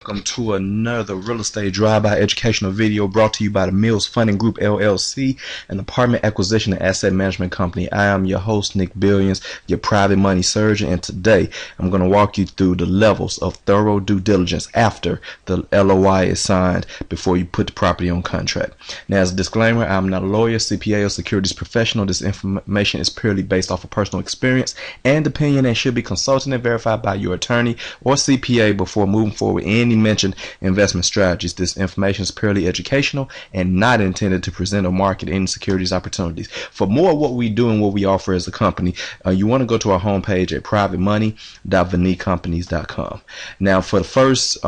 Welcome to another real estate drive-by educational video brought to you by the Mills Funding Group LLC, an apartment acquisition and asset management company. I am your host, Nick Billions, your private money surgeon, and today I'm going to walk you through the levels of thorough due diligence after the LOI is signed before you put the property on contract. Now, as a disclaimer, I'm not a lawyer, CPA, or securities professional. This information is purely based off of personal experience and opinion and should be consulted and verified by your attorney or CPA before moving forward with any mentioned investment strategies. This information is purely educational and not intended to present or market any securities opportunities. For more of what we do and what we offer as a company, you want to go to our homepage at privatemoney.venecompanies.com. Now, for the first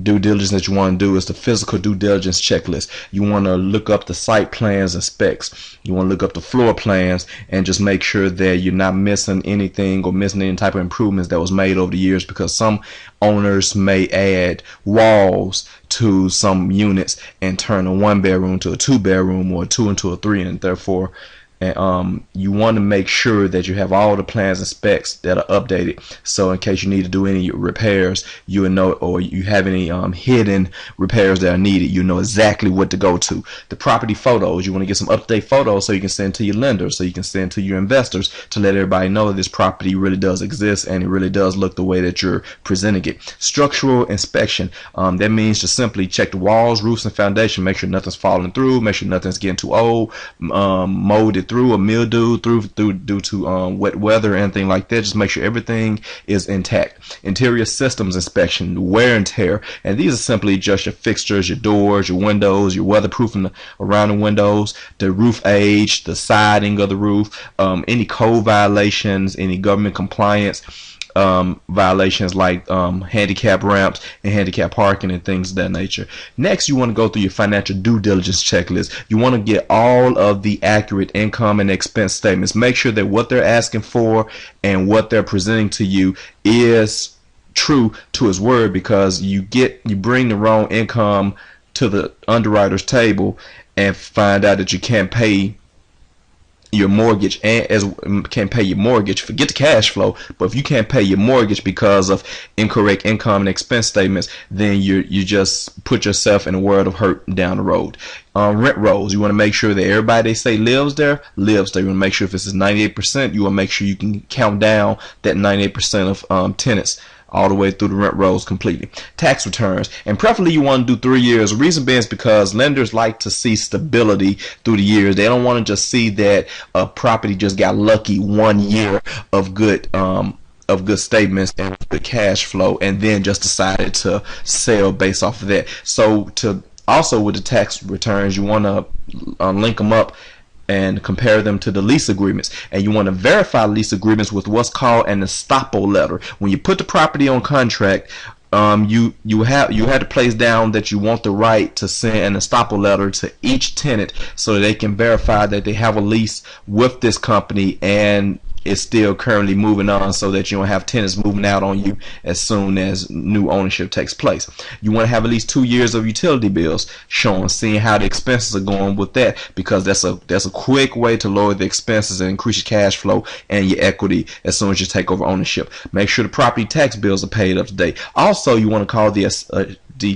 due diligence that you want to do is the physical due diligence checklist. You want to look up the site plans and specs. You want to look up the floor plans and just make sure that you're not missing anything or missing any type of improvements that was made over the years, because some owners may add walls to some units and turn a 1-bedroom to a 2-bedroom or a 2 into a 3, and therefore you want to make sure that you have all the plans and specs that are updated, so in case you need to do any repairs, you will know, or you have any hidden repairs that are needed, you know exactly what to go to. The property photos, you want to get some up-to-date photos so you can send to your lenders, so you can send to your investors to let everybody know that this property really does exist and it really does look the way that you're presenting it. Structural inspection, that means to simply check the walls, roofs, and foundation, make sure nothing's falling through, make sure nothing's getting too old, molded through, or mildew through due to wet weather or anything like that. Just make sure everything is intact. Interior systems inspection, wear and tear, and these are simply just your fixtures, your doors, your windows, your weatherproofing around the windows, the roof age, the siding of the roof, any code violations, any government compliance violations like handicap ramps and handicap parking and things of that nature. Next, you want to go through your financial due diligence checklist. You want to get all of the accurate income and expense statements. Make sure that what they're asking for and what they're presenting to you is true to his word, because you bring the wrong income to the underwriter's table and find out that you can't pay your mortgage, and can't pay your mortgage, forget the cash flow, but if you can't pay your mortgage because of incorrect income and expense statements, then you just put yourself in a world of hurt down the road. Rent rolls, you want to make sure that everybody they say lives there. You want to make sure if this is 98%, you want to make sure you can count down that 98% of tenants all the way through the rent rolls completely. Tax returns, and preferably you want to do 3 years. The reason being is because lenders like to see stability through the years. They don't want to just see that a property just got lucky 1 year of good statements and good cash flow, and then just decided to sell based off of that. So also with the tax returns, you want to link them up and compare them to the lease agreements, and you want to verify lease agreements with what's called an estoppel letter. When you put the property on contract, you have to place down that you want the right to send an estoppel letter to each tenant so they can verify that they have a lease with this company and it's still currently moving on, so that you don't have tenants moving out on you as soon as new ownership takes place. You want to have at least 2 years of utility bills showing, seeing how the expenses are going with that, because that's a quick way to lower the expenses and increase your cash flow and your equity as soon as you take over ownership. Make sure the property tax bills are paid up to date. Also, you want to call the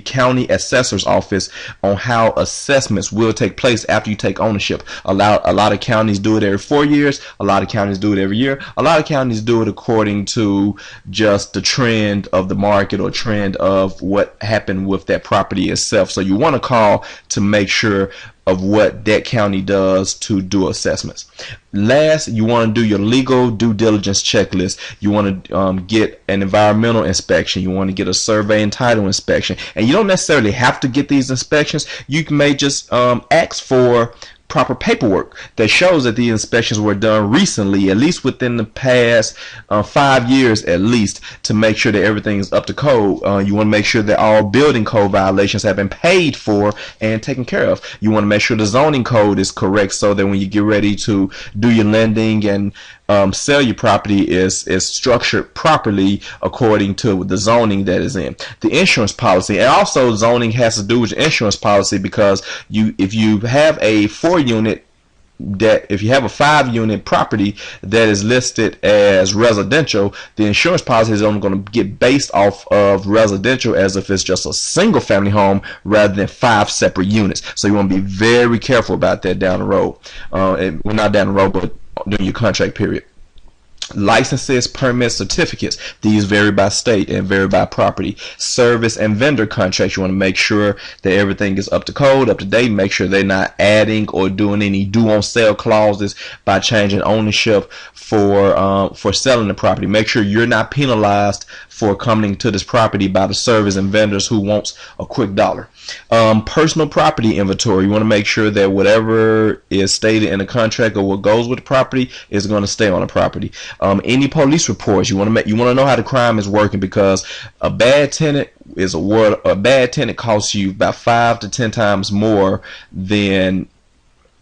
county assessor's office on how assessments will take place after you take ownership. A lot of counties do it every 4 years. A lot of counties do it every year. A lot of counties do it according to just the trend of the market or trend of what happened with that property itself. So you want to call to make sure of what that county does to do assessments. Last, you want to do your legal due diligence checklist. You want to get an environmental inspection. You want to get a survey and title inspection. And you don't necessarily have to get these inspections. You may just ask for proper paperwork that shows that the inspections were done recently, at least within the past 5 years at least, to make sure that everything is up to code. You want to make sure that all building code violations have been paid for and taken care of. You want to make sure the zoning code is correct, so that when you get ready to do your lending and sell your property is structured properly according to the zoning that is in. The insurance policy, and also zoning has to do with your insurance policy, because if you have a 4-unit that if you have a 5-unit property that is listed as residential, the insurance policy is only going to get based off of residential as if it's just a single family home rather than 5 separate units. So you want to be very careful about that down the road. Well, not down the road, but during your contract period. Licenses, permits, certificates, these vary by state and vary by property. Service and vendor contracts, you want to make sure that everything is up to code, up to date. Make sure they're not adding or doing any due on sale clauses by changing ownership for selling the property. Make sure you're not penalized for coming to this property by the service and vendors who wants a quick dollar. Personal property inventory, you want to make sure that whatever is stated in the contract or what goes with the property is going to stay on the property. Any police reports, you want to know how the crime is working, because a bad tenant a bad tenant costs you about 5 to 10 times more than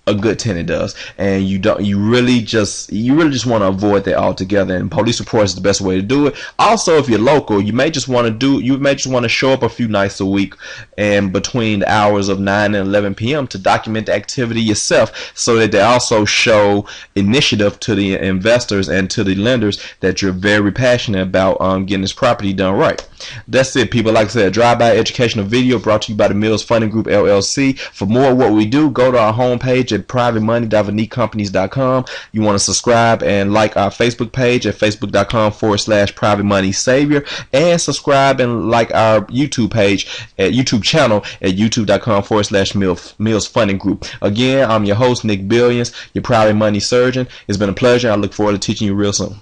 a good tenant does, and you really just want to avoid that altogether. And police reports is the best way to do it. Also, if you're local, you may just want to show up a few nights a week and between the hours of 9 and 11 p.m. to document the activity yourself, so that they also show initiative to the investors and to the lenders that you're very passionate about getting this property done right. That's it, people. Like I said, a drive-by educational video brought to you by the Mills Funding Group LLC. For more of what we do, go to our homepage at privatemoney.VaniqueCompanies.com. You want to subscribe and like our Facebook page at facebook.com/privatemoneysavior, and subscribe and like our YouTube channel at youtube.com/Mills Funding Group. Again, I'm your host, Nick Billions, your private money surgeon. It's been a pleasure. I look forward to teaching you real soon.